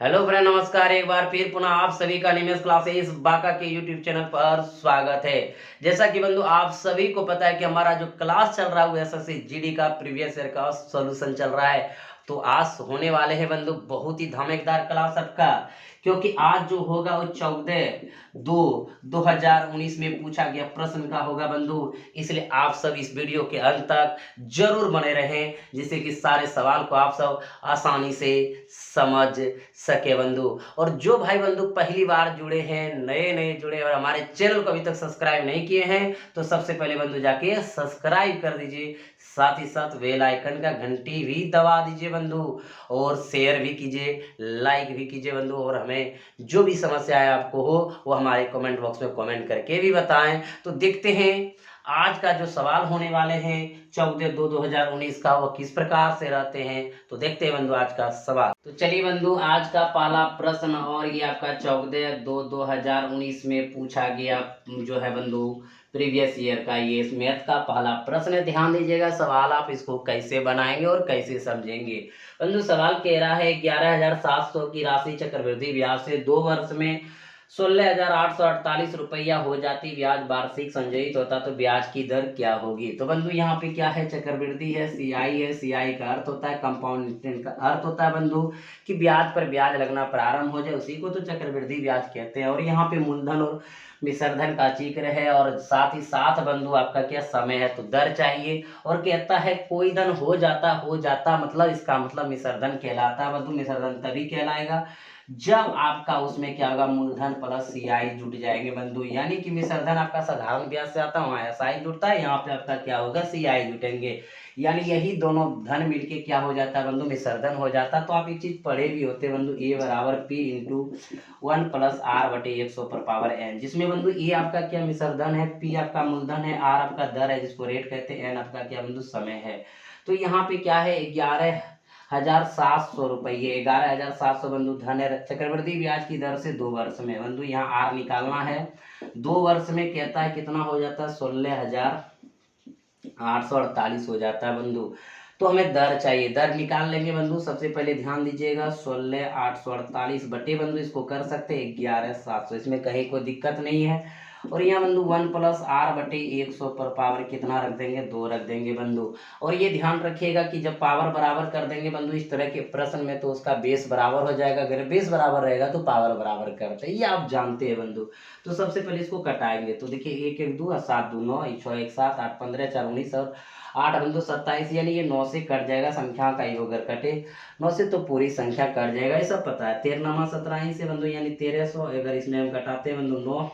Hello friend, नमस्कार। एक बार फिर पुनः आप सभी का निमेश क्लासेस बांका के यूट्यूब चैनल पर स्वागत है। जैसा कि बंधु आप सभी को पता है कि हमारा जो क्लास चल रहा है वो एसएससी जीडी का प्रीवियस ईयर का सॉल्यूशन चल रहा है। तो आज होने वाले हैं बंधु बहुत ही धमाकेदार क्लास आपका, क्योंकि आज जो होगा वो 14/2/2019 में पूछा गया प्रश्न का होगा बंधु। इसलिए आप सब इस वीडियो के अंत तक जरूर बने रहें, जिससे कि सारे सवाल को आप सब आसानी से समझ सके बंधु। और जो भाई बंधु पहली बार जुड़े हैं, नए नए जुड़े और हमारे चैनल को अभी तक सब्सक्राइब नहीं किए हैं, तो सबसे पहले बंधु जाके सब्सक्राइब कर दीजिए, साथ ही साथ बेल आइकन का घंटी भी दबा दीजिए बंधु, और शेयर भी कीजिए, लाइक भी कीजिए बंधु। और हमें जो भी समस्याएं आपको हो वो हमारे कमेंट बॉक्स में कमेंट करके भी बताएं। तो देखते हैं आज का जो सवाल होने वाले हैं 14/2/2019 का, वो किस प्रकार से रहते हैं। तो देखते हैं बंधु आज का सवाल। तो चलिए बंधु, आज का पहला प्रश्न, और ये आपका 14/2/2019 में पूछा गया जो है बंधु प्रीवियस ईयर का ये मैथ का पहला प्रश्न है। ध्यान दीजिएगा सवाल, आप इसको कैसे बनाएंगे और कैसे समझेंगे। बंधु सवाल कह रहा है 11,700 की राशि चक्रवृद्धि ब्याज से 2 वर्ष में 16,848 रुपया हो जाती, ब्याज वार्षिक संचयित होता, तो ब्याज की दर क्या होगी। तो बंधु यहाँ पे क्या है, चक्रवृद्धि है, सीआई है। सीआई का अर्थ होता है कंपाउंड इंटरेस्ट, का अर्थ होता है बंधु कि ब्याज पर ब्याज लगना प्रारंभ हो जाए, उसी को तो चक्रवृद्धि ब्याज कहते हैं। और यहाँ पे मूलधन और विसर्धन का जिक्र है, और साथ ही साथ बंधु आपका क्या समय है, तो दर चाहिए। और कहता है कोई धन हो जाता मतलब इसका मतलब विसर्धन कहलाता है बंधु। विसर्धन तभी कहलाएगा जब आपका उसमें क्या होगा, मूलधन प्लस सीआई जुट जाएंगे बंधु। यानी कि विसर्धन आपका साधारण ब्याज से आता है, वहाँ एसआई जुड़ता है, यहाँ पे आपका क्या होगा, सीआई जुटेंगे। यानी यही दोनों धन मिलके क्या हो जाता है बंधु, विसर्धन हो जाता है। तो आप एक चीज पढ़े भी होते बंधु, ए बराबर पी इंटू 1 + r/100 जिसमें बंधु ए आपका क्या विसर्धन है, पी आपका मूलधन है, आर आपका दर है जिसको रेट कहते हैं, एन आपका क्या बंधु समय है। तो यहाँ पे क्या है 11,700 रुपये, 11,700 बंधु धन है चक्रवृद्धि ब्याज की दर से 2 वर्ष में। बंधु यहाँ आर निकालना है, 2 वर्ष में कहता है कितना हो जाता है, 16,848 हो जाता है बंधु। तो हमें दर चाहिए, दर निकाल लेंगे बंधु। सबसे पहले ध्यान दीजिएगा 16,848 बटे बंधु इसको कर सकते हैं 11,700, इसमें कहीं कोई दिक्कत नहीं है। और यहाँ बंधु 1 + r/100 पर पावर कितना रख देंगे, 2 रख देंगे बंधु। और ये ध्यान रखिएगा कि जब पावर बराबर कर देंगे बंधु इस तरह के प्रश्न में, तो उसका बेस बराबर हो जाएगा। अगर बेस बराबर रहेगा तो पावर बराबर करते हैं, ये आप जानते हैं बंधु। तो सबसे पहले इसको कटाएंगे, तो देखिए 1 1 2 7 2 9 6 1 7 8 15 4 19 और 8 बंधु 27, यानी ये 9 से कट जाएगा, संख्या का योग अगर कटे 9 से तो पूरी संख्या कट जाएगा, ये सब पता है। 13 17 से बंधु यानी 1300, अगर इसमें हम कटाते हैं बंधु 9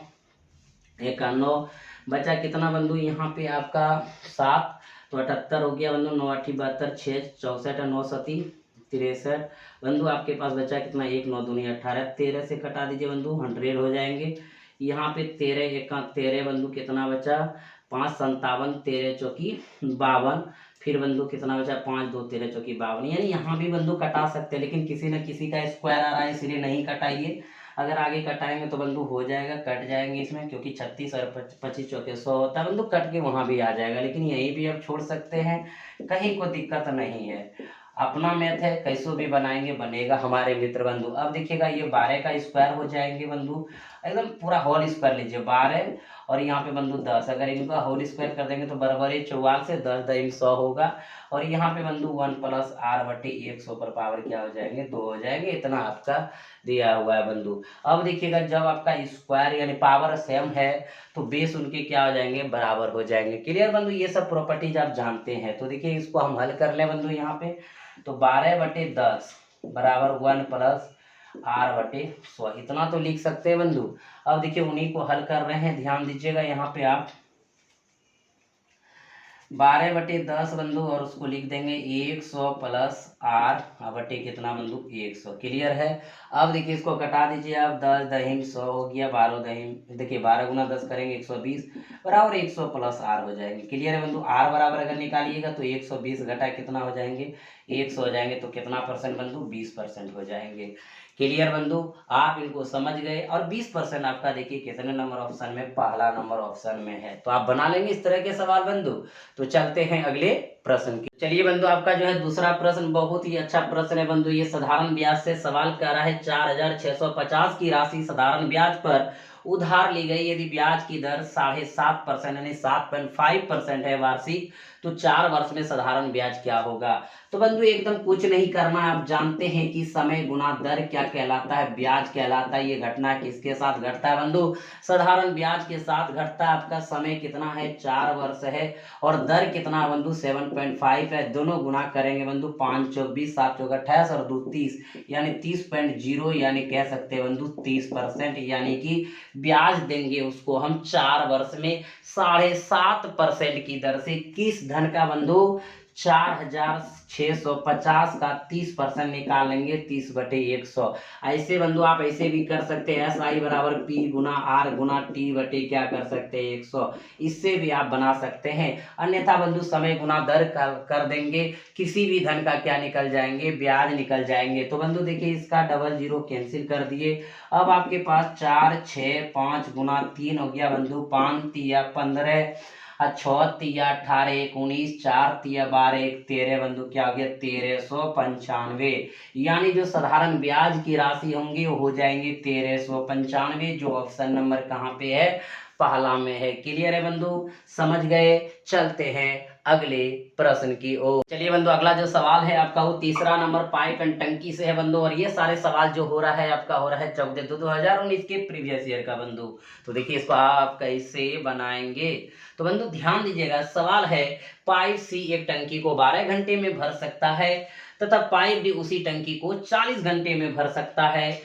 1 का 9 बचा कितना बंधु, यहाँ पे आपका 7, तो 78 हो गया बंधु। 9 8 72 6 64 9 7 63 बंधु। आपके पास बचा कितना, 1 9 दूनी 18, 13 से कटा दीजिए बंधु 100 हो जाएंगे। यहाँ पे 13 1 13 बंधु कितना बचा, 5 57 13 चौकी 52, फिर बंधु कितना बचा, 5 2 13 चौकी 52। यानी यहाँ भी बंधु कटा सकते हैं, लेकिन किसी न किसी का स्क्वायर आ रहा है इसलिए नहीं कटाइए। अगर आगे कटाएंगे तो बंधु हो जाएगा, कट जाएंगे इसमें, क्योंकि 36 और 25 चौके 100 होता है बंधु, कट के वहाँ भी आ जाएगा। लेकिन यहीं भी आप छोड़ सकते हैं, कहीं कोई दिक्कत नहीं है। अपना मैथ है, कैसो भी बनाएंगे बनेगा हमारे मित्र बंधु। अब देखिएगा ये 12 का स्क्वायर हो जाएंगे बंधु, एकदम पूरा होल स्क्वायर लीजिए 12, और यहाँ पे बंधु 10, अगर इनका होल स्क्वायर कर देंगे तो बराबर 44 से 10 × 100 होगा। और यहाँ पे बंधु 1 + r/100 पर पावर क्या हो जाएंगे, 2 हो जाएंगे। इतना आपका दिया हुआ है बंधु। अब देखिएगा जब आपका स्क्वायर यानी पावर सेम है तो बेस उनके क्या हो जाएंगे, बराबर हो जाएंगे। क्लियर बंधु, ये सब प्रॉपर्टीज आप जानते हैं। तो देखिए इसको हम हल कर ले बंधु यहाँ पे, तो 12/10 बराबर 1 + r/100, इतना तो लिख सकते हैं बंधु। अब देखिए उन्हीं को हल कर रहे हैं, ध्यान दीजिएगा यहाँ पे आप 12/10 बंधु, और उसको लिख देंगे 100 + r/, कितना बंधु 100। क्लियर है। अब देखिए इसको कटा दीजिए आप, 10 दहीम 100 हो गया, 12 दहीम, देखिए 12 × 10 करेंगे 120 बराबर 100 + r हो जाएंगे। क्लियर है बंधु। r बराबर अगर निकालिएगा तो 120 घटा कितना हो जाएंगे, 100 हो जाएंगे। तो कितना परसेंट बंधु, 20% हो जाएंगे। क्लियर बंधु, आप इनको समझ गए। और 20% आपका देखिए कितने नंबर ऑप्शन में, पहला नंबर ऑप्शन में है। तो आप बना लेंगे इस तरह के सवाल बंधु। तो चलते हैं अगले प्रश्न की। चलिए बंधु, आपका जो है दूसरा प्रश्न बहुत ही अच्छा प्रश्न है बंधु। ये साधारण ब्याज से सवाल कर रहा है। 4650 की राशि साधारण ब्याज पर उधार ली गई। यदि ब्याज की दर 7.5% यानी 7.5% है वार्षिक, तो 4 वर्ष में साधारण ब्याज क्या होगा। तो बंधु एकदम कुछ नहीं करना है। आप जानते हैं कि समय गुना दर क्या कहलाता है, ब्याज कहलाता है। ये घटना किसके साथ घटता है बंधु, साधारण ब्याज के साथ घटता है। आपका समय कितना है, 4 वर्ष है, और दर कितना बंधु 7.5 है। दोनों गुना करेंगे बंधु, 5 चौक 20, 7 चौक 28 और 2 30 यानी 30.0 यानी कह सकते हैं बंधु 30%। यानी कि ब्याज देंगे उसको हम 4 वर्ष में 7.5% की दर से। किस धन का बंधु, 4650 का 30% निकालेंगे, 30/100। ऐसे बंधु आप ऐसे भी कर सकते हैं, SI बराबर P गुना R गुना T बटे क्या कर सकते हैं 100। इससे भी आप बना सकते हैं। अन्यथा बंधु समय गुना दर कर देंगे, किसी भी धन का क्या निकल जाएंगे, ब्याज निकल जाएंगे। तो बंधु देखिए इसका डबल जीरो कैंसिल कर दिए। अब आपके पास 4 6 5 गुना 3 हो गया बंधु, 5 तिया 15, 6 तिया 18, 19, 4 तिया 12, 13 बंधु क्या हो गया 1395। यानी जो साधारण ब्याज की राशि होंगी वो हो जाएंगे 1395, जो ऑप्शन नंबर कहाँ पे है, पहला में है। क्लियर है बंधु, समझ गए। चलते हैं अगले प्रश्न की ओर। चलिए बंधु, अगला जो सवाल है आपका वो तीसरा नंबर पाइप एंड टंकी से है बंधु। और ये सारे सवाल जो हो रहा है आपका हो रहा है 14/2/2019 के प्रीवियस ईयर का बंधु। तो देखिए इसको आप कैसे बनाएंगे। तो बंधु ध्यान दीजिएगा, सवाल है पाइप सी एक टंकी को 12 घंटे में भर सकता है तथा पाइप डी उसी टंकी को 40 घंटे में भर सकता है।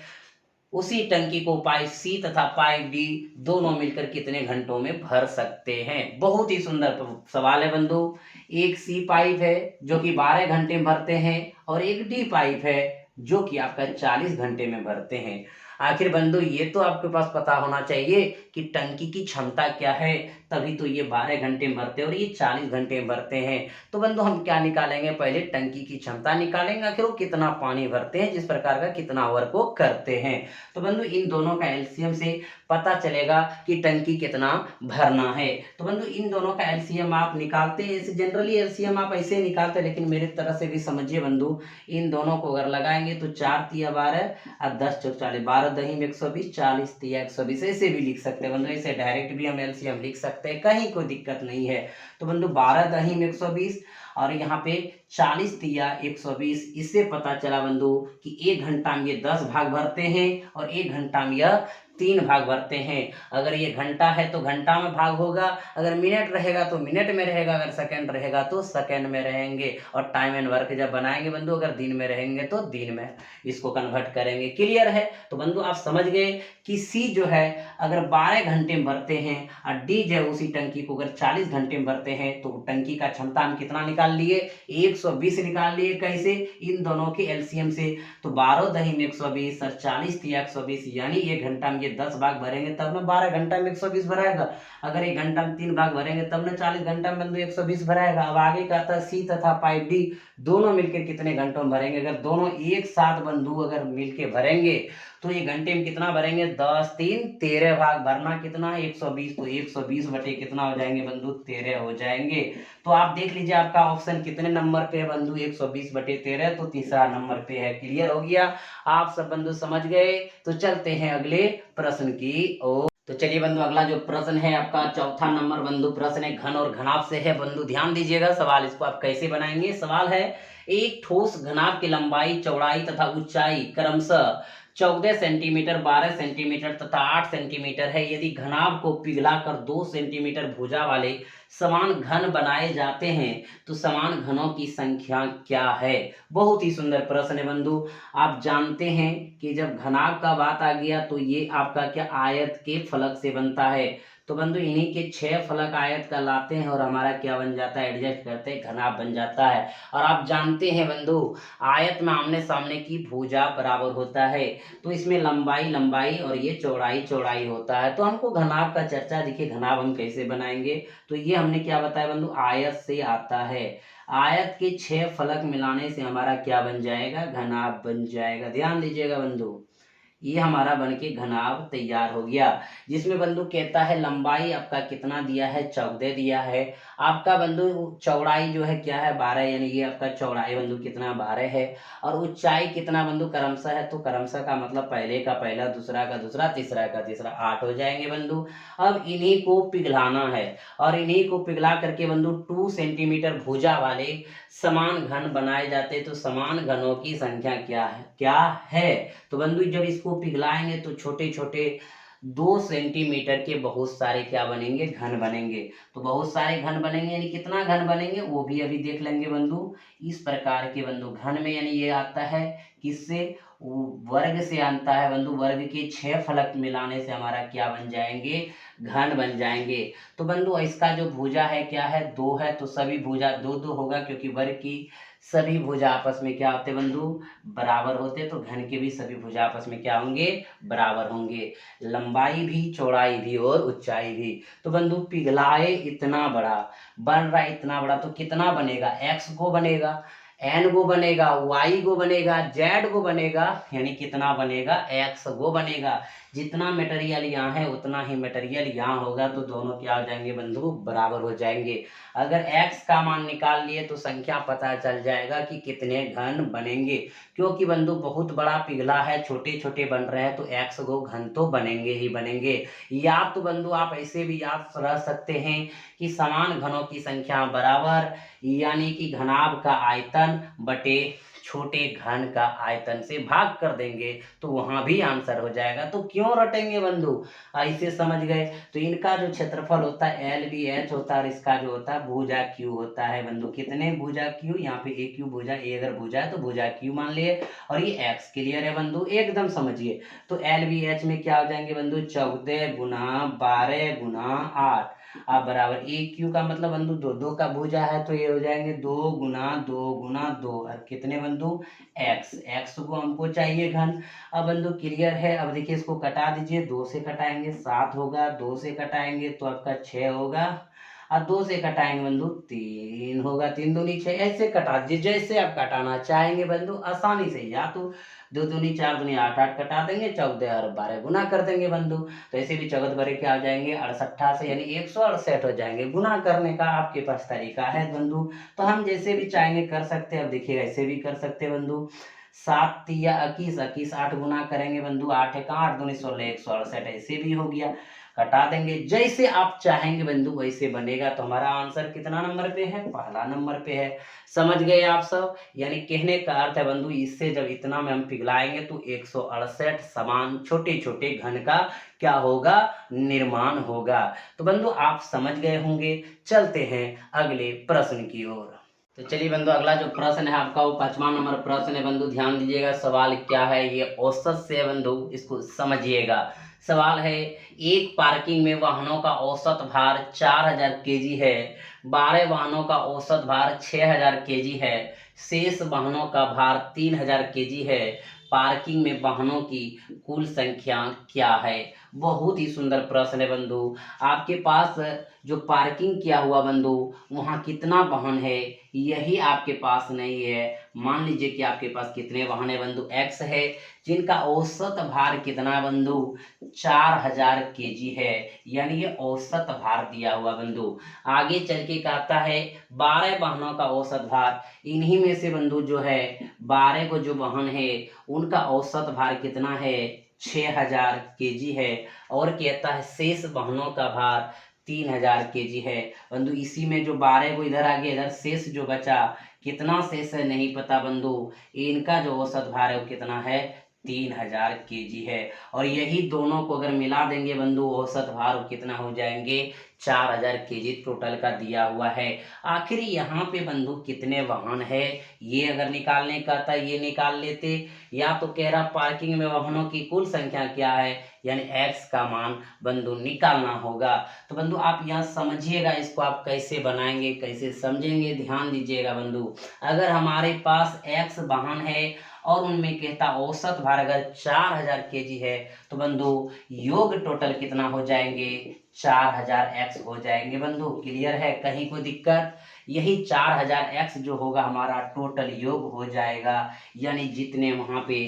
उसी टंकी को पाइप सी तथा पाइप डी दोनों मिलकर कितने घंटों में भर सकते हैं। बहुत ही सुंदर सवाल है बंधु। एक सी पाइप है जो कि 12 घंटे में भरते हैं, और एक डी पाइप है जो कि आपका 40 घंटे में भरते हैं। आखिर बंधु ये तो आपके पास पता होना चाहिए कि टंकी की क्षमता क्या है, तभी तो ये 12 घंटे में भरते हैं और ये 40 घंटे में भरते हैं। तो बंधु हम क्या निकालेंगे, पहले टंकी की क्षमता निकालेंगे, आखिर वो कितना पानी भरते हैं, जिस प्रकार का कितना वर्क वो करते हैं। तो बंधु इन दोनों का एलसीएम से पता चलेगा कि टंकी कितना भरना है। तो बंधु इन दोनों का एलसीएम आप निकालते हैं, ऐसे जनरली एलसीएम आप ऐसे निकालते हैं, लेकिन मेरे तरह से भी समझिए बंधु। इन दोनों को अगर लगाएंगे तो 4 तिया 12 और 10 चौक 40, 12 दही में 120, 40 तिया 120, ऐसे भी लिख सकते हैं बंधु। ऐसे डायरेक्ट भी हम एलसीएम लिख सकते हैं, कहीं कोई दिक्कत नहीं है। तो बंधु 12 दही में 120 और यहाँ पे 40 तिया 120। इससे पता चला बंधु कि 1 घंटा में ये 10 भाग भरते हैं और 1 घंटा में यह 3 भाग भरते हैं। अगर ये घंटा है तो घंटा में भाग होगा, अगर मिनट रहेगा तो मिनट में रहेगा, अगर सेकंड रहेगा तो सेकंड में रहेंगे। और टाइम एंड वर्क जब बनाएंगे बंधु, अगर दिन में रहेंगे तो दिन में इसको कन्वर्ट करेंगे। क्लियर है। तो बंधु आप समझ गए कि सी जो है अगर 12 घंटे में भरते हैं और डी जो है उसी टंकी को अगर 40 घंटे में भरते हैं, तो टंकी का क्षमता हम कितना निकाल लिए, 120 निकाल लिए। कैसे, इन दोनों के एलसीएम से। तो 12 दही में 120 और 40 तिया 120, यानी 1 घंटा में 10 भाग भरेंगे तब ना 12 घंटा में 120 भराएगा। अगर 1 घंटा में 3 भाग भरेंगे तब ना 40 घंटा में बंधु 120 भराएगा। अब आगे कहता है सी तथा पाइप डी दोनों मिलकर कितने घंटों में भरेंगे। अगर दोनों एक साथ बंधु अगर मिलके भरेंगे तो ये घंटे में कितना भरेंगे, 10 3 13 भाग। भरना कितना है 120, तो 120 बटे कितना हो जाएंगे बंधु 13 हो जाएंगे। तो आप देख लीजिए आपका ऑप्शन कितने नंबर पे है बंधु, 120 बटे 13, तो तीसरा नंबर पे है। क्लियर हो गया, आप सब बंधु समझ गए। तो चलते हैं अगले प्रश्न की ओर। तो चलिए बंधु अगला जो प्रश्न है आपका चौथा नंबर बंधु प्रश्न है घन और घनाभ से है बंधु। ध्यान दीजिएगा सवाल, इसको आप कैसे बनाएंगे। सवाल है एक ठोस घनाभ की लंबाई, चौड़ाई तथा ऊंचाई क्रमशः 14 सेंटीमीटर, 12 सेंटीमीटर तथा 8 सेंटीमीटर है। यदि घनाभ को पिघलाकर 2 सेंटीमीटर भुजा वाले समान घन बनाए जाते हैं तो समान घनों की संख्या क्या है। बहुत ही सुंदर प्रश्न है बंधु। आप जानते हैं कि जब घनाभ का बात आ गया तो ये आपका क्या आयत के फलक से बनता है। तो बंधु इन्हीं के 6 फलक आयत का लाते हैं और हमारा क्या बन जाता है, एडजस्ट करते हैं, घनाभ बन जाता है। और आप जानते हैं बंधु आयत में आमने सामने की भुजा बराबर होता है, तो इसमें लंबाई लंबाई और ये चौड़ाई चौड़ाई होता है। तो हमको घनाभ का चर्चा, देखिए घनाभ हम कैसे बनाएंगे। तो ये हमने क्या बताया बंधु, आयत से आता है। आयत के 6 फलक मिलाने से हमारा क्या बन जाएगा, घनाभ बन जाएगा। ध्यान दीजिएगा बंधु, ये हमारा बन के घनाभ तैयार हो गया, जिसमें बंधु कहता है लंबाई आपका कितना दिया है, 14 दिया है। आपका बंधु चौड़ाई जो है क्या है, 12, यानी ये आपका चौड़ाई बंधु कितना, 12 है। और ऊंचाई कितना बंधु, क्रमशः है, तो क्रमशः का मतलब पहले का पहला, दूसरा का दूसरा, तीसरा का तीसरा, 8 हो जाएंगे बंधु। अब इन्हीं को पिघलाना है, और इन्हीं को पिघला करके बंधु 2 सेंटीमीटर भुजा वाले समान घन बनाए जाते। तो समान घनों की संख्या क्या है? तो बंधु जब इसको पिघलाएंगे तो छोटे छोटे 2 सेंटीमीटर के बहुत सारे क्या बनेंगे, घन बनेंगे। तो बहुत सारे घन बनेंगे यानी कितना घन बनेंगे वो भी अभी देख लेंगे बंधु। इस प्रकार के बंधु घन में, यानी ये आता है किससे, वर्ग से आता है बंधु। वर्ग के 6 फलक मिलाने से हमारा क्या बन जाएंगे, घन बन जाएंगे। तो बंधु इसका जो भुजा है क्या है, 2 है, तो सभी भुजा 2 2 होगा, क्योंकि वर्ग की सभी भुजा आपस में क्या होते बंधु, बराबर होते। तो घन के भी सभी भुजा आपस में क्या होंगे, बराबर होंगे, लंबाई भी, चौड़ाई भी और ऊंचाई भी। तो बंधु पिघलाए इतना बड़ा, बन रहा है इतना बड़ा, तो कितना बनेगा, x को बनेगा, n गो बनेगा, y गो बनेगा, z गो बनेगा, यानी कितना बनेगा, x गो बनेगा। जितना मटेरियल यहाँ है उतना ही मटेरियल यहाँ होगा, तो दोनों क्या हो जाएंगे बंधु, बराबर हो जाएंगे। अगर x का मान निकाल लिए तो संख्या पता चल जाएगा कि कितने घन बनेंगे, क्योंकि बंधु बहुत बड़ा पिघला है, छोटे छोटे बन रहे हैं, तो x गो घन तो बनेंगे ही बनेंगे। या तो बंधु आप ऐसे भी याद रह सकते हैं कि समान घनों की संख्या बराबर, यानी कि घनाभ का आयतन बटे छोटे घन का आयतन से भाग कर देंगे, तो वहां भी आंसर हो जाएगा। तो क्यों रटेंगे बंधु, ऐसे समझ गए। तो इनका जो क्षेत्रफल होता है LBH होता है, और इसका जो होता है भुजा Q होता है बंधु। कितने भुजा Q, यहाँ पे एक Q भुजा, ए अगर भुजा है तो भुजा Q मान लिए, और ये x क्लियर है बंधु, एकदम समझिए। तो LBH में क्या हो जाएंगे बंधु, 14 गुना 12 गुना 8, अब बराबर एक क्यू का मतलब बंधु 2 2 का भुजा है, तो ये हो जाएंगे 2 गुना 2 गुना 2, और कितने बंधु, x को हमको चाहिए घन। अब बंधु क्लियर है। अब देखिए इसको कटा दीजिए, 2 से कटाएंगे 7 होगा, 2 से कटाएंगे तो आपका 6 होगा, और 2 से कटाएंगे बंधु 3 होगा, 3 दूनी 6, ऐसे कटा दीजिए जैसे आप कटाना चाहेंगे बंधु, आसानी से। या तो 2 दूनी 4 दूनी 8 8 कटा देंगे, 14 और 12 गुना कर देंगे बंधु, तो ऐसे भी 14 बड़े क्या हो जाएंगे, 68 से, यानी 168 हो जाएंगे। गुना करने का आपके पास तरीका है बंधु, तो हम जैसे भी चाहेंगे कर सकते हैं। अब देखिए ऐसे भी कर सकते हैं बंधु, 7 तिया 21, 21 8 गुना करेंगे बंधु, 8 एक 8 दूनी 16, 168, ऐसे भी हो गया। कटा देंगे जैसे आप चाहेंगे बंधु वैसे बनेगा। तो हमारा आंसर कितना नंबर पे है, पहला नंबर पे है। समझ गए आप सब, यानी कहने का अर्थ है बंधु, इससे जब इतना में हम पिघलाएंगे तो 168 समान छोटे छोटे घन का क्या होगा, निर्माण होगा। तो बंधु आप समझ गए होंगे। चलते हैं अगले प्रश्न की ओर। तो चलिए बंधु अगला जो प्रश्न है आपका वो 5वां नंबर प्रश्न है बंधु। ध्यान दीजिएगा सवाल क्या है, ये औसत से है बंधु, इसको समझिएगा। सवाल है, एक पार्किंग में वाहनों का औसत भार 4000 केजी है, 12 वाहनों का औसत भार 6000 केजी है, शेष वाहनों का भार 3000 केजी है। पार्किंग में वाहनों की कुल संख्या क्या है। बहुत ही सुंदर प्रश्न है बंधु। आपके पास जो पार्किंग किया हुआ बंधु, वहाँ कितना वाहन है यही आपके पास नहीं है। मान लीजिए कि आपके पास कितने वाहन है बंधु, x है, जिनका औसत भार कितना है बंधु, 4000 केजी है, यानी ये औसत भार दिया हुआ बंधु। आगे चल के कहता है 12 वाहनों का औसत भार, इन्हीं में से बंधु जो है 12 को जो वाहन है उनका औसत भार कितना है, 6000 केजी है, और कहता है शेष वाहनों का भार 3000 केजी है। बंधु इसी में जो 12 को इधर आ गया, इधर शेष जो बचा, कितना शेष है नहीं पता बंधु, इनका जो औसत भार है वो कितना है, 3000 केजी है। और यही दोनों को अगर मिला देंगे बंधु, औसत भार कितना हो जाएंगे, 4000 केजी टोटल का दिया हुआ है। आखिर यहाँ पे बंधु कितने वाहन है ये अगर निकालने का था ये निकाल लेते, या तो कह रहा पार्किंग में वाहनों की कुल संख्या क्या है, यानी x का मान बंधु निकालना होगा। तो बंधु आप यहाँ समझिएगा, इसको आप कैसे बनाएंगे कैसे समझेंगे, ध्यान दीजिएगा बंधु। अगर हमारे पास x वाहन है और उनमें कहता औसत भार अगर 4000 केजी है, तो बंधु योग टोटल कितना हो जाएंगे, 4000x हो जाएंगे बंधु। क्लियर है, कहीं कोई दिक्कत? यही 4000x जो होगा हमारा टोटल योग हो जाएगा, यानी जितने वहां पे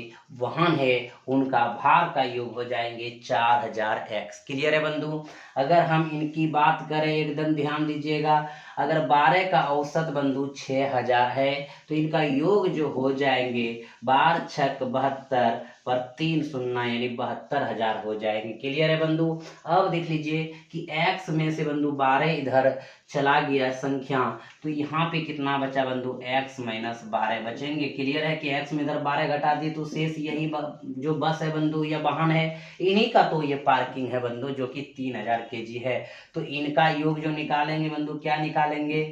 वाहन है उनका भार का योग हो जाएंगे 4000x। क्लियर है बंधु? अगर हम इनकी बात करें, एकदम ध्यान दीजिएगा, अगर 12 का औसत बंधु 6000 है तो इनका योग जो हो जाएंगे 12 छक 72 पर 3 शून्य यानी 72,000 हो जाएंगे। क्लियर है बंधु? अब देख लीजिए कि x में से बंधु 12 इधर चला गया संख्या, तो यहाँ पे कितना बचा बंधु? x माइनस 12 बचेंगे। क्लियर है कि x में इधर 12 घटा दिए तो शेष यही जो बस है बंधु या वाहन है इन्हीं का तो ये पार्किंग है बंधु, जो कि 3000 केजी है। तो इनका योग जो निकालेंगे बंधु, क्या निकालेंगे?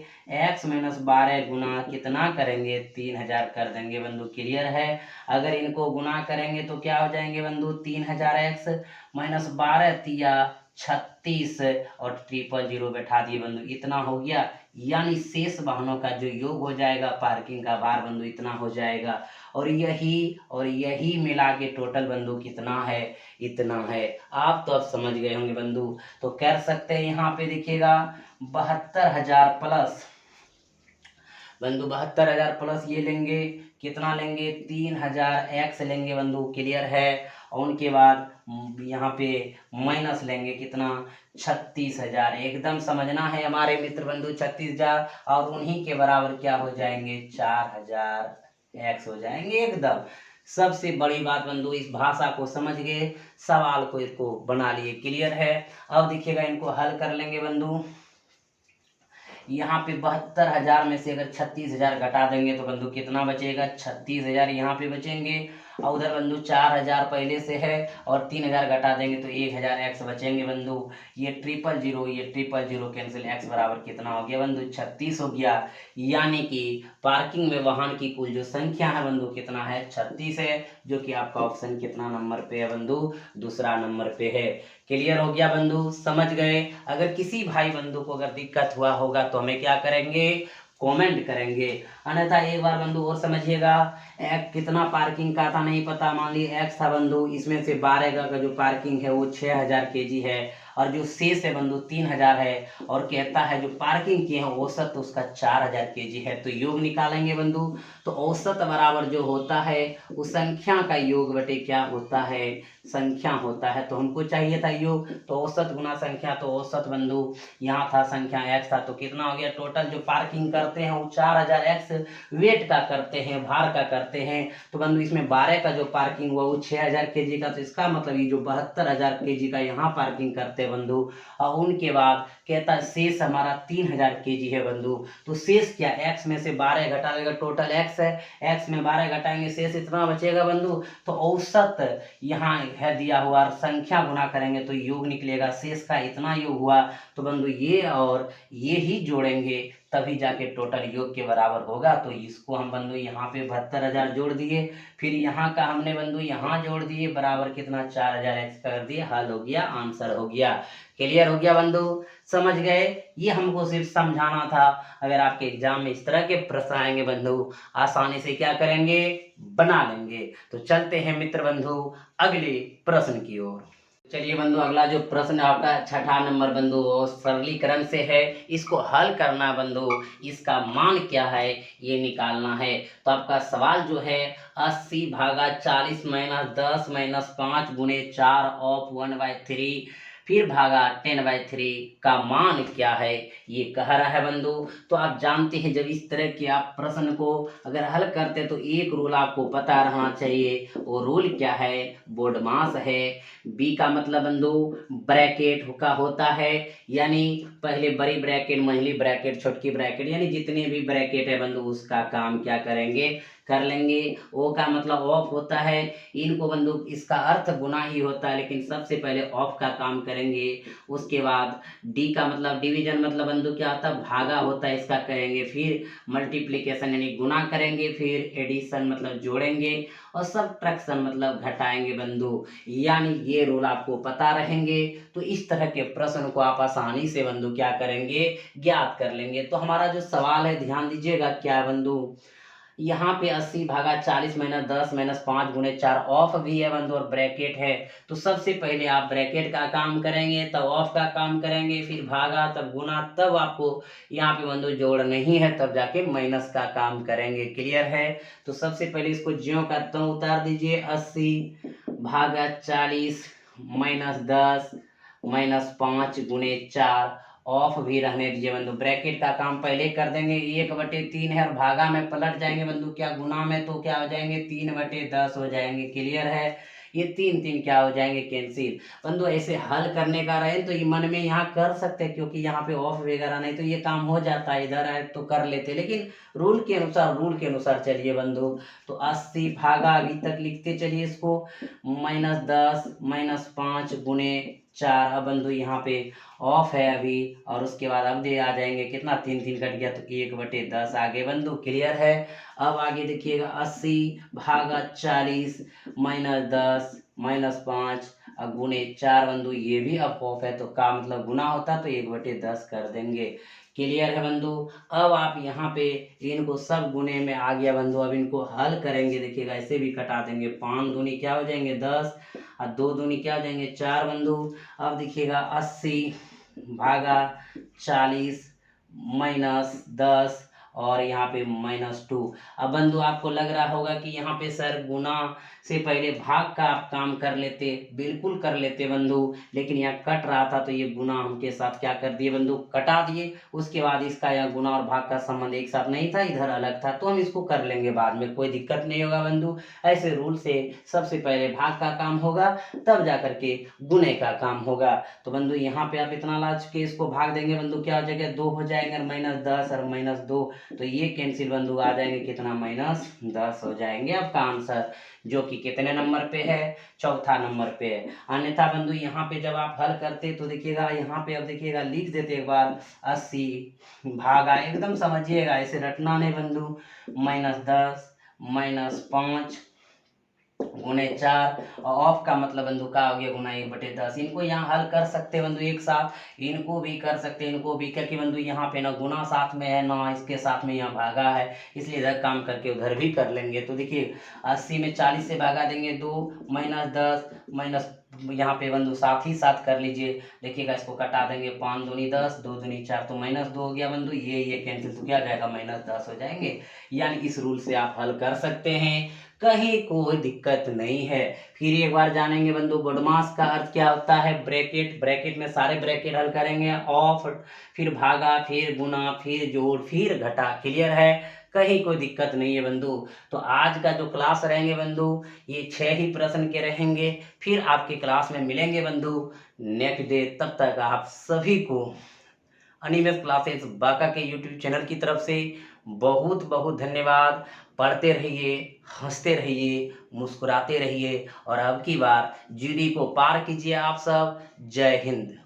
x माइनस 12 गुना कितना करेंगे? 3000 कर देंगे बंधु। क्लियर है? अगर इनको गुना करेंगे तो क्या हो जाएंगे बंधु? 3000x माइनस 12 तिया 36 और 000 बैठा दिए बंधु, इतना हो गया। यानी शेष वाहनों का जो योग हो जाएगा पार्किंग का भार बंधु इतना हो जाएगा, और यही मिला के टोटल बंधु कितना है? इतना है। आप तो अब समझ गए होंगे बंधु। तो कर सकते हैं, यहाँ पे देखिएगा 72,000 प्लस बंधु, 72,000 प्लस ये लेंगे, कितना लेंगे? 3000x लेंगे बंधु। क्लियर है? और उनके बाद यहाँ पे माइनस लेंगे कितना? 36,000। एकदम समझना है हमारे मित्र बंधु, 36,000 और उन्हीं के बराबर क्या हो जाएंगे? 4000x हो जाएंगे। एकदम सबसे बड़ी बात बंधु, इस भाषा को समझ गए, सवाल को इसको बना लिए। क्लियर है? अब देखिएगा, इनको हल कर लेंगे बंधु। यहाँ पे 72,000 में से अगर 36,000 घटा देंगे तो बंधु कितना बचेगा? 36,000 यहाँ पे बचेंगे, और उधर बंधु 4,000 पहले से है और 3,000 घटा देंगे तो 1,000x बचेंगे बंधु। ये 000 कैंसिल, x बराबर कितना हो गया बंधु? 36 हो गया। यानी कि पार्किंग में वाहन की कुल जो संख्या है बंधु कितना है? 36 है, जो कि आपका ऑप्शन कितना नंबर पे है बंधु? दूसरा नंबर पे है। क्लियर हो गया बंधु? समझ गए? अगर किसी भाई बंधु को अगर दिक्कत हुआ होगा तो हमें क्या करेंगे? कमेंट करेंगे। अन्यथा एक बार बंधु और समझिएगा, कितना पार्किंग का था नहीं पता, मान लीजिए x था बंधु, इसमें से 12 का जो पार्किंग है वो 6000 केजी है, और जो शेष है बंधु 3000 है, और कहता है जो पार्किंग किए हैं औसत तो उसका 4000 केजी है। तो योग निकालेंगे बंधु, तो औसत बराबर जो होता है उस संख्या का योग बटे क्या होता है? संख्या होता है। तो हमको चाहिए था योग, तो औसत गुना संख्या, तो औसत बंधु यहाँ था संख्या x था, तो कितना हो गया? टोटल जो पार्किंग करते हैं वो 4000x वेट का करते हैं, भार का करते हैं। तो बंधु इसमें 12 का जो पार्किंग हुआ वो 6000 केजी का, तो इसका मतलब ये जो 72,000 केजी का यहाँ पार्किंग करते हैं बंधु, और उनके बाद कहता है शेष हमारा 3000 केजी है बंधु। तो शेष क्या? x में से 12 घटा देगा, टोटल x है, x में 12 घटाएंगे शेष इतना बचेगा बंधु। तो औसत यहाँ है दिया हुआ, संख्या गुना करेंगे तो योग निकलेगा, शेष का इतना योग हुआ। तो बंधु ये और ये ही जोड़ेंगे तभी जाके टोटल योग के बराबर होगा। तो इसको हम बंधु यहाँ पे 72,000 जोड़ दिए, फिर यहाँ का हमने बंधु यहाँ जोड़ दिए, बराबर कितना? 4000x कर दिए, हल हो गया, आंसर हो गया। क्लियर हो गया बंधु? समझ गए? ये हमको सिर्फ समझाना था। अगर आपके एग्जाम में इस तरह के प्रश्न आएंगे बंधु, आसानी से क्या करेंगे? बना लेंगे। तो चलते हैं मित्र बंधु अगले प्रश्न की ओर। चलिए बंधु, अगला जो प्रश्न आपका 6ठा नंबर बंधु वो सरलीकरण से है, इसको हल करना बंधु, इसका मान क्या है ये निकालना है। तो आपका सवाल जो है 80 भागा 40 माइनस 10 माइनस 5 गुणे 4 ऑफ 1/3 फिर भागा 10/3 का मान क्या है ये कह रहा है बंधु। तो आप जानते हैं जब इस तरह के आप प्रश्न को अगर हल करते तो एक रूल आपको पता रहना चाहिए। वो रूल क्या है? बोडमास है। बी का मतलब बंधु ब्रैकेट का होता है, यानी पहले बड़ी ब्रैकेट, महिली ब्रैकेट, छोटकी ब्रैकेट, यानी जितने भी ब्रैकेट है बंधु उसका काम क्या करेंगे? कर लेंगे। ओ का मतलब ऑफ होता है, इनको बंधु इसका अर्थ गुना ही होता है, लेकिन सबसे पहले ऑफ का काम करेंगे। उसके बाद डी का मतलब डिवीजन, मतलब बंधु क्या होता है? भागा होता है, इसका करेंगे। फिर मल्टीप्लिकेशन यानी गुना करेंगे, फिर एडिशन मतलब जोड़ेंगे, और सब्ट्रैक्शन मतलब घटाएंगे बंधु। यानी ये रूल आपको पता रहेंगे तो इस तरह के प्रश्न को आप आसानी से बंधु क्या करेंगे? ज्ञात कर लेंगे। तो हमारा जो सवाल है ध्यान दीजिएगा क्या है बंधु, यहाँ पे 80 भागा 40 माइनस 10 माइनस 5 गुणे 4 ऑफ भी है बंधु और ब्रैकेट है। तो सबसे पहले आप ब्रैकेट का काम करेंगे, तब ऑफ का काम करेंगे, फिर भागा, तब गुना, तब आपको यहाँ पे बंधु जोड़ नहीं है, तब जाके माइनस का काम करेंगे। क्लियर है? तो सबसे पहले इसको ज्यों का त्यों उतार दीजिए। 80 भागा 40 माइनस 10 माइनस 5 गुणे 4 ऑफ भी रहने दीजिए बंधु। ब्रैकेट का काम पहले कर देंगे। 1/3 है और भागा में पलट जाएंगे बंधु, क्या गुना में, तो क्या हो जाएंगे 3/10 हो जाएंगे। क्लियर है? ये 3 क्या हो जाएंगे कैंसिल। बंधु ऐसे हल करने का रहे तो ये मन में यहाँ कर सकते हैं, क्योंकि यहाँ पे ऑफ वगैरह नहीं तो ये काम हो जाता है, इधर है तो कर लेते, लेकिन रूल के अनुसार चलिए बंधु। तो 80 भागा अभी तक लिखते चलिए इसको, माइनस 10 माइनस 5 गुणे 4। अब बंधु यहाँ पे ऑफ है अभी, और उसके बाद अब दे आ जाएंगे कितना, 3 कट गया तो 1/10 आगे बंधु। क्लियर है? अब आगे देखिएगा 80 भागा 40 माइनस 10 माइनस 5 गुणे 4 बंधु, ये भी अब ऑफ है तो का मतलब गुना होता तो 1/10 कर देंगे। क्लियर है बंधु? अब आप यहाँ पे इनको सब गुने में आ गया बंधु। अब इनको हल करेंगे, देखिएगा ऐसे भी कटा देंगे। 5 दूनी क्या हो जाएंगे 10 और 2 दूनी क्या हो जाएंगे 4 बंधु। अब देखिएगा 80 भागा 40 माइनस 10 और यहाँ पे -2। अब बंधु आपको लग रहा होगा कि यहाँ पे सर गुना से पहले भाग का आप काम कर लेते, बिल्कुल कर लेते बंधु, लेकिन यहाँ कट रहा था तो ये गुना हमके साथ क्या कर दिए बंधु, कटा दिए। उसके बाद इसका यहाँ गुना और भाग का संबंध एक साथ नहीं था, इधर अलग था, तो हम इसको कर लेंगे बाद में, कोई दिक्कत नहीं होगा बंधु। ऐसे रूल से सबसे पहले भाग का काम होगा, तब जा करके गुने का काम होगा। तो बंधु यहाँ पे आप इतना लाज के इसको भाग देंगे बंधु, क्या हो जाएगा 2 हो जाएंगे और -10 और -2, तो ये कैंसिल बंधु आ जाएंगे कितना, -10 हो जाएंगे। अब का आंसर जो कि कितने नंबर पे है, चौथा नंबर पे है। अन्यथा बंधु यहाँ पे जब आप हल करते तो देखिएगा यहाँ पे, अब देखिएगा लिख देते एक बार, 80 भागा, एकदम समझिएगा ऐसे रटना नहीं बंधु, -10 -5 गुणे 4 और ऑफ का मतलब बंधु का हो गया गुना 1/10। इनको यहाँ हल कर सकते बंधु एक साथ, इनको भी कर सकते, इनको भी, क्योंकि बंधु यहाँ पे ना गुना साथ में है ना इसके साथ में यहाँ भागा है, इसलिए इधर काम करके उधर भी कर लेंगे। तो देखिए 80 में 40 से भागा देंगे 2 -10 माइनस, यहाँ पे बंधु साथ ही साथ कर लीजिए। देखिएगा इसको कटा देंगे, 5 दूनी 10 2 दूनी 4 तो -2 हो गया बंधु, ये कैंसिल, तो क्या जाएगा -10 हो जाएंगे। यानी इस रूल से आप हल कर सकते हैं, कहीं कोई दिक्कत नहीं है। फिर एक बार जानेंगे बंधु बॉडमास का अर्थ क्या होता है। ब्रैकेट, ब्रैकेट में सारे ब्रैकेट हल करेंगे, ऑफ, फिर भागा, फिर गुना, फिर जोड़, फिर घटा। क्लियर है? कहीं कोई दिक्कत नहीं है बंधु। तो आज का जो क्लास रहेंगे बंधु, ये 6 ही प्रश्न के रहेंगे। फिर आपके क्लास में मिलेंगे बंधु नेक्स्ट डे। तब तक आप सभी को अनिमेष क्लासेस बांका के यूट्यूब चैनल की तरफ से बहुत बहुत धन्यवाद। पढ़ते रहिए, हंसते रहिए, मुस्कुराते रहिए और अब की बार जीडी को पार कीजिए आप सब। जय हिंद।